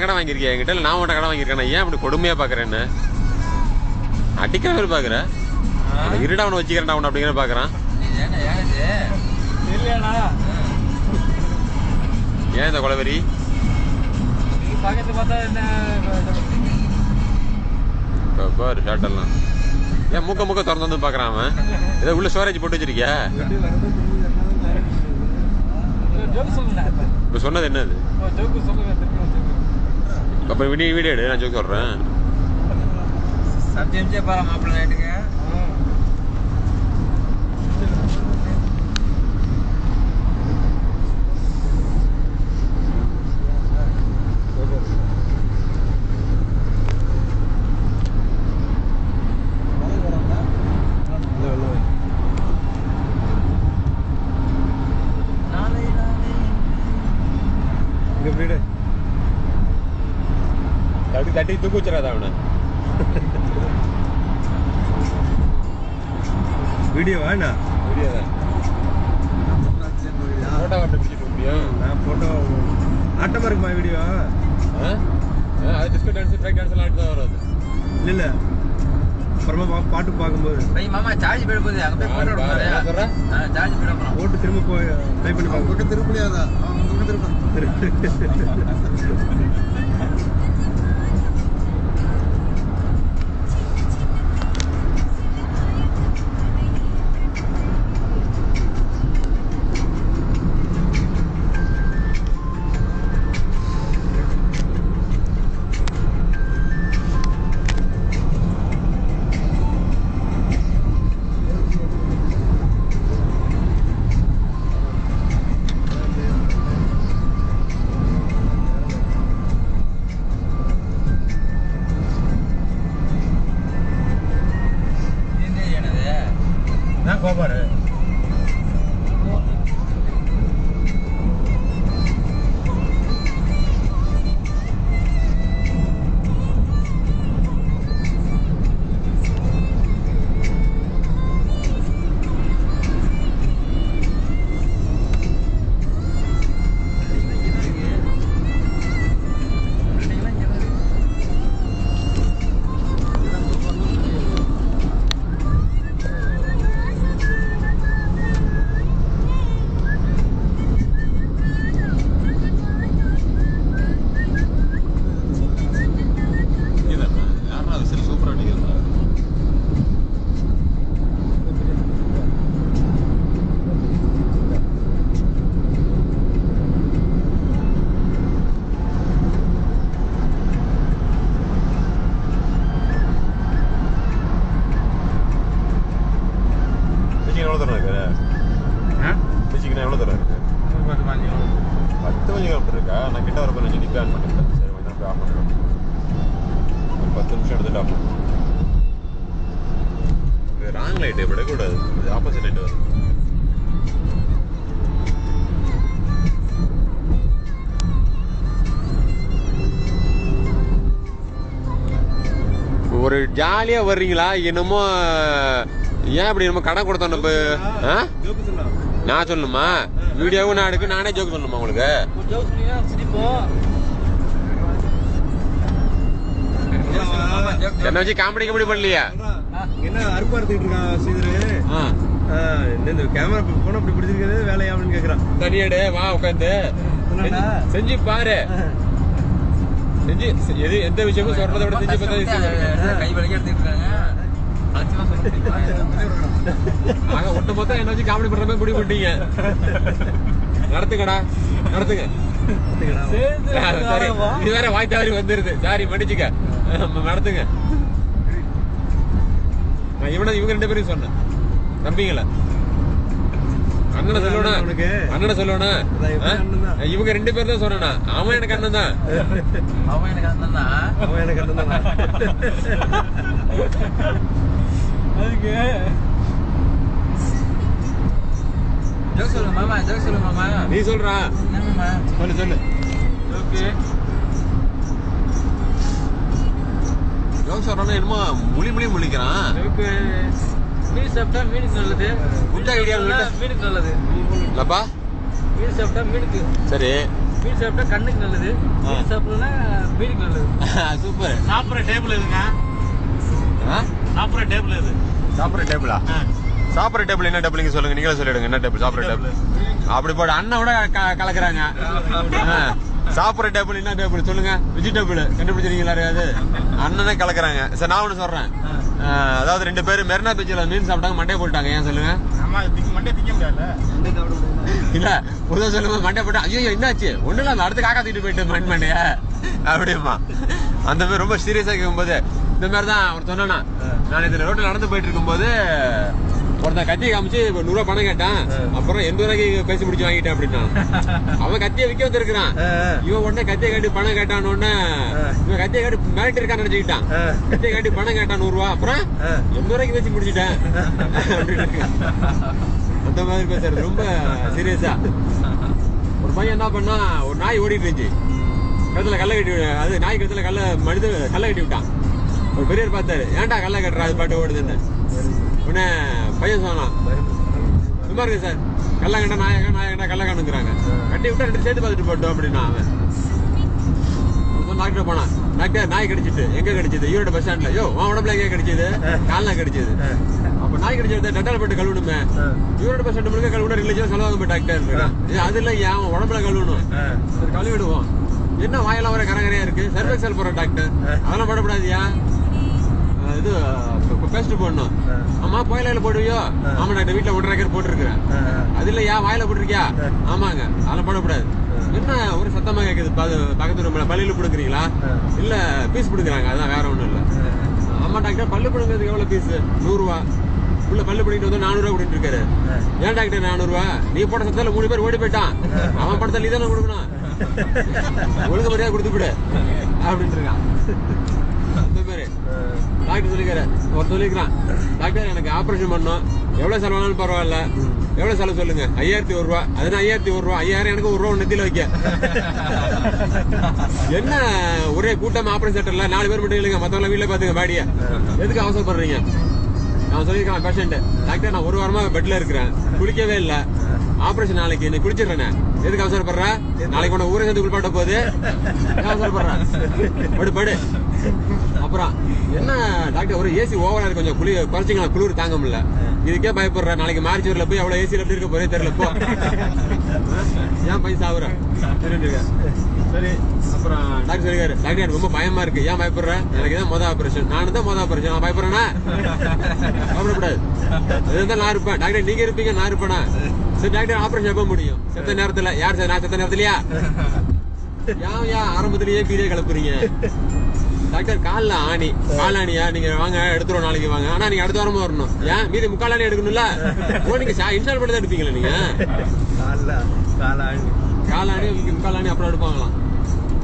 கடை வாங்கியிருக்கேன் என்கிட்ட இல்லை நான் மட்டும் கடை வாங்கியிருக்கேன் ஏன் அப்படி கொடுமையாக பார்க்குறேன்னு அடிக்கிற மாதிரி பார்க்குறேன் இருடா அவனை வச்சுக்கிறேன் அவனை அப்படிங்கிற பார்க்குறான் ஏன் இந்த கொலவெறி பாரு ஷர்ட்டெல்லாம் ஏன் மூக்க திறந்து வந்து பார்க்குறான் அவன் ஏதோ உள்ள ஸ்டோரேஜ் போட்டு வச்சிருக்கியா இப்போ சொன்னது என்னது அப்போ வீடியோ எடு நான் ஜோக் சொல்கிறேன் சத்தியம்ச்சே பாரு மாப்பிள்ளை நைட்டுக்கு தட்டி தூக்கு வச்சிடாத அவனை வீடியோ வேணா வீடியோ தான் ஃபோட்டோ பிடிச்சிட்டு முடியும் நான் ஃபோட்டோ ஆட்டமாக இருக்குமா வீடியோ அது டிஸ்கோ டான்ஸ் ட்ரைக் டான்ஸ் எல்லாம் ஆட்டு தான் வரும் அது இல்லை அப்புறமா பாட்டு பார்க்கும்போது மாமா சார்ஜ் போயிட போகுது அங்கே போய் போட்டோ எடுக்கிறேன் சார்ஜ் போயிட போகிறோம் போட்டு திரும்ப போய் ட்ரை பண்ணி பார்க்க திருப்பிலையாதா கோபாரு ஒரு ஜாலியா வர்றீங்களா என்னமோ ஏன் இப்படி நம்ம கடன் கொடுத்தோம் நான் சொல்லணுமா வீடியோவும் நான் எடுக்க நானே ஜோக் சொல்லணுமா உங்களுக்கு என்ன வச்சு காமெடி பண்ணலையா என்ன அறுப்பா எடுத்துக்கிட்டு இருக்கான் சீதரு கேமரா போன அப்படி பிடிச்சிருக்கிறது வேலையா அப்படின்னு கேக்குறான் தனியாடே வா உட்காந்து செஞ்சு பாரு செஞ்சு எது எந்த விஷயமும் சொல்றதை விட செஞ்சு பார்த்தா கை வலிக்க எடுத்துட்டு இருக்காங்க ஆக ஒட்டு மொத்தம் என்ன வச்சு காமெடி பண்ற மாதிரி முடிவு பண்ணிட்டீங்க. நடத்துங்கடா, நடத்துங்க. சரி, இது வேற வாய் தவறி வந்துருது. சாரி, மன்னிச்சுக்க. நடத்துங்க. நான் இவங்க 2 பேரும் சொன்னேன், நம்பிங்களா? அண்ணனை சொல்லணும், அண்ணனை சொல்லணும். இவங்க 2 பேரும் தான் சொன்னா. அவன் எனக்கு அண்ணன் தான். அவன் எனக்கு அண்ணன் தான். அவன் எனக்கு அண்ணன் தான். அதுக்கு ஜோக் சொல்லு மாமா, ஜோக் சொல்லு மாமா. நீ சொல்றா, என்ன மாமா? சொல்லு சொல்லு. ஓகே. ஜோக் சொல்றானே என்னமோ முழிக்கிறான். ஓகே. மீன் சாப்பிட்டா மீனுக்கு நல்லது. குட்டா ஐடியா மீனுக்கு நல்லது. இல்லப்பா. மீன் சாப்பிட்டா மீனுக்கு. சரி. மீன் சாப்பிட்டா கண்ணுக்கு நல்லது. மீன் சாப்பிடலன்னா மீனுக்கு நல்லது. சூப்பர். சாப்பிட்ற டேபிள் எதுங்க? சாப்பிட்ற டேபிள் எது? சாப்பிட்ற டேபிளா? சாப்பிட்ற டேபிள் என்ன டேபிள் சொல்லுங்க, நீங்களே சொல்லிடுங்க. என்ன டேபிள்? சாப்பிட்ற டேபிள் அப்படி போட அண்ணன் விட கலக்குறாங்க. சாப்பிட்ற டேபிள் என்ன டேபிள் சொல்லுங்க? வெஜிடபிள் கண்டுபிடிச்சிருக்கீங்களா? யாராவது? அண்ணனே கலக்குறாங்க. சரி, நான் ஒன்று சொல்றேன். அதாவது 2 பேர் மெரினா பீச்சில் மீன் சாப்பிட்டாங்க, மண்டையை போட்டாங்க. ஏன் சொல்லுங்க? மண்டே திக்க முடியாது. இல்ல, புதுசா சொல்லுங்க. மண்டை போட்டா ஐயோ என்னாச்சு? ஒண்ணு இல்ல, அடுத்து காக்கா தூக்கிட்டு போயிட்டு மண்டைய அப்படிமா. அந்த மாதிரி ரொம்ப சீரியஸா கேட்கும்போது இந்த மாதிரி தான் அவர் சொன்னா. நான் இதுல ரோட்ல நடந்து போயிட்டு இருக்கும்போது ஒருத்தன் கத்தியை காமிச்சு 100 ரூபா பணம் கேட்டான். அப்புறம் 80 ரூபாய்க்கு பேசி முடிச்சு வாங்கிட்டேன் அப்படின்னா. அவன் கத்தியை விற்க வந்துருக்கான். இவன் உடனே கத்தியை காட்டி பணம் கேட்டான். உடனே இவன் கத்தியை காட்டி மிரட்டி இருக்கான்னு நினைச்சுக்கிட்டான். கத்தியை காட்டி பணம் கேட்டான் 100 ரூபா. அப்புறம் 80 ரூபாய்க்கு பேசி முடிச்சுட்டேன் அப்படின்னு. அந்த மாதிரி பேசுறது ரொம்ப சீரியஸா. ஒரு பையன் என்ன பண்ணா, ஒரு நாய் ஓடிட்டு இருந்துச்சு. கழுத்துல கல்லை கட்டி, அது நாய் கழுத்துல கல்லை கட்டி விட்டான். ஒரு பெரியவர் பார்த்தாரு, ஏன்டா கல்லை கட்டுறா, அது பாட்டு ஓடுதுன்னு. உடனே பையன் சொன்னான், சும்மா இருக்கு சார், கல்லை கண்டா நாயகண்டா கல்லை கண்ணுங்கிறாங்க, கட்டி விட்டா 2 சேர்த்து பார்த்துட்டு போட்டோம் அப்படின்னா. அவன் டாக்டர் போனான். டாக்டர், நாய் கடிச்சிட்டு. எங்க கடிச்சது? ஈரோடு பஸ் ஸ்டாண்ட்ல. யோ, உன் உடம்புல எங்க கடிச்சது? கால்னா கடிச்சது. அப்ப நாய் கடிச்சது டெட்டால் போட்டு கழுவணுமே. ஈரோடு பஸ் ஸ்டாண்ட் முழுக்க கழுவுனா 2 லட்சம் செலவாகும் டாக்டர். அது இல்ல, ஏன் உடம்புல கழுவணும். சரி, கழுவிடுவோம். என்ன வாயெல்லாம் வர கரகரையா இருக்கு? சர்வெக்சல் போற டாக்டர். அதெல்லாம் போடக்கூடாதியா? இது பேஸ்ட் போடணும். ஆமா, புயலையில போடுவியோ? ஆமா டாக்டர், வீட்டுல 1.5 ஏக்கர் போட்டுருக்கேன். அது இல்லையா, வாயில போட்டிருக்கியா? ஆமாங்க, அதெல்லாம் போடக்கூடாது. என்ன ஒரு சத்தமா கேக்குது? பக்கத்து ரூம்ல பள்ளியில கொடுக்குறீங்களா? இல்ல, பீஸ் கொடுக்குறாங்க, அதான், வேற ஒண்ணும் இல்ல. ஆமா டாக்டர், பல்லு பிடுங்கிறதுக்கு எவ்வளவு பீஸ்? 100 ரூபா. உள்ள பல்லு பிடிக்கிட்டு வந்து 400 ரூபா கொடுத்துட்டு இருக்காரு. ஏன் டாக்டர் 400 ரூபா? நீ போட்ட சத்தத்துல 3 பேர் ஓடி போயிட்டான். அவன் படத்துல நீ தானே கொடுக்கணும். ஒழுங்கு மரியாதை கொடுத்து விடு அப்படின்னு இருக்கான். அந்த மாதிரி டாக்டர் சொல்லிக்கிறார். அவர் சொல்லிக்கிறான், டாக்டர் எனக்கு ஆபரேஷன் பண்ணோம், எவ்வளவு செலவானாலும் பரவாயில்ல, எவ்வளவு செலவு சொல்லுங்க? 5001 ரூபா. அதுனா 5001 ரூபா. 5000 எனக்கு 1 ரூபா நெத்தியில வைக்க. என்ன ஒரே கூட்டம் ஆபரேஷன் தியேட்டர்ல 4 பேர் மட்டும் இல்லைங்க, மத்தவங்க வீட்டுல பாத்துங்க பாடிய. எதுக்கு அவசரப்படுறீங்க? நான் சொல்லியிருக்கேன் பேஷண்ட், டாக்டர் நான் 1 வாரமா பெட்ல இருக்கிறேன், குளிக்கவே இல்ல, ஆபரேஷன் நாளைக்கு, நீ குளிச்சிடுறேன், எதுக்கு அவசரப்படுற? நாளைக்கு உன ஊரை சேர்ந்து குளிப்பாட்ட போகுது, அவசரப்படுறேன், படு படு. அப்புறம் என்ன டாக்டர், ஒரு ஏசி ஓவரா இருக்கு, கொஞ்சம் குறைச்சிங்களா, குளிர் தாங்க முடியல, இதுக்கே பயப்படுற, நாளைக்கு மார்ச் ஊர்ல போய் எவ்வளவு ஏசியில எப்படி இருக்க போறே தெரியல, போ. ஏன் பைசா ஆகுற? சரி. அப்புறம் டாக்டர் சொல்லிருக்காரு, டாக்டர் எனக்கு ரொம்ப பயமா இருக்கு. ஏன் பயப்படுற? எனக்கு தான் மொதல் ஆபரேஷன். நானும் தான் மொதல் ஆபரேஷன். நான் பயப்படுறேன்னா? பயப்படக்கூடாது. இதுதான் நான் இருப்பேன். டாக்டர் நீங்க இருப்பீங்க, நான் இருப்பேனா? சரி டாக்டர், ஆபரேஷன் எப்ப முடியும்? செத்த நேரத்துல. யார் சார்? நான் செத்த நேரத்துலயா? ஏன் ஆரம்பத்திலேயே பீடியை கிளப்புறீங்க? டாக்டர் கால்ல ஆணி, காலாணியா? நீங்க வாங்க எடுத்துருவோம், நாளைக்கு வாங்க. ஆனா நீங்க அடுத்த வாரமா வரணும். ஏன் மீதி 3/4 ஆணி எடுக்கணும்ல? நீங்க இன்ஸ்டால் பண்ணி தான் எடுப்பீங்களா நீங்க? காலாணி 3/4 ஆணி அப்புறம் எடுப்பாங்களாம்.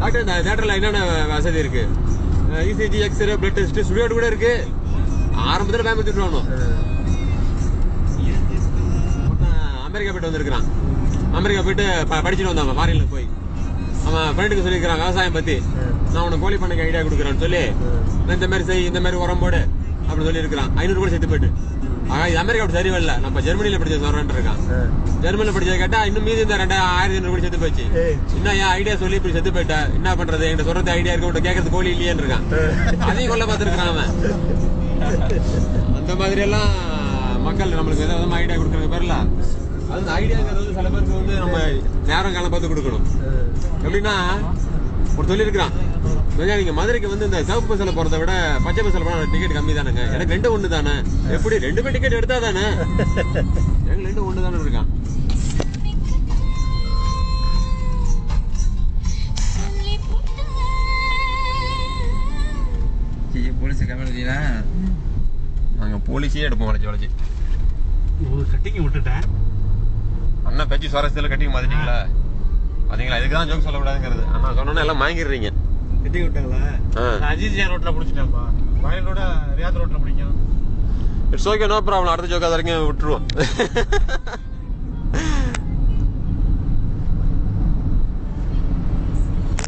டாக்டர் இந்த தியேட்டர்ல என்னென்ன வசதி இருக்கு? ECG, X-ray, blood test, studio கூட இருக்கு. ஆரம்பத்துல பயமுறுத்திட்டு வரணும். அமெரிக்கா போயிட்டு வந்திருக்கான். அமெரிக்கா போயிட்டு படிச்சுட்டு வந்தாங்க ஃபாரின்ல போய். அவன் ஃப்ரெண்டுக்கு சொல்லியிருக்கான் விவசாயம் பத்தி, நான் உனக்கு கோழி பண்ணைக்கு ஐடியா கொடுக்குறேன்னு சொல்லி, இந்த மாதிரி செய், இந்த மாதிரி உரம் போடு அப்படின்னு சொல்லி இருக்கிறான். 500 கூட சேர்த்து போயிட்டு. ஆனா இது அமெரிக்கா அப்படி சரி வரல, நம்ம ஜெர்மனியில படிச்சது சொல்றேன் இருக்கான். ஜெர்மனில படிச்சது கேட்டா இன்னும் மீதி இந்த 2500 கூட செத்து போச்சு. என்ன ஏன் ஐடியா சொல்லி இப்படி செத்து போயிட்ட, என்ன பண்றது? என்கிட்ட சொல்றது ஐடியா இருக்கு, உன்கிட்ட கேட்கறது கோழி இல்லையேன்னு இருக்கான். அதையும் கொல்ல பார்த்துருக்கான் அவன். அந்த மாதிரி எல்லாம் மக்கள் நம்மளுக்கு எதாவது விதமா ஐடியா கொடுக்குறது பேர்ல, அது ஐடியாங்கிறது வந்து சில பேருக்கு வந்து நம்ம நேரம் காலம் பார்த்து கொடுக்கணும். எப்படின்னா ஒரு சொல்லியிருக்கிறான், நீங்க மதுரைக்கு வந்து இந்த சிவப்பு பஸ்ல போறதை விட பச்சை பஸ்ல போனா டிக்கெட் கம்மி தானேங்க. எனக்கு 2 ஒண்ணு தானே. எப்படி 2 டிக்கெட் எடுத்தா தானே? எனக்கு 2 ஒண்ணு தானே இருக்கான். போலீஸ் கேமரா நாங்க போலீஸே எடுப்போம் வளைச்சு. ஒரு கட்டிங் விட்டுட்டேன். அண்ணா பேச்சு சுவாரஸ்யத்துல கட்டிங் மாத்திட்டீங்களா? பாத்தீங்களா, இதுக்குதான் ஜோக் சொல்லக்கூடாதுங்கிறது. அண்ணா சொன்னோன்னா எல்லாம் வாங்கிடுறீங்க. கட்டி விட்டாங்களா? அஜித் ஜியா ரோட்ல பிடிச்சிட்டேன்ப்பா. வயல் ரோட ரியாத் ரோட்ல பிடிக்கும். It's okay, no problem. அடுத்த ஜோக் அது வரைக்கும் விட்டுருவோம்.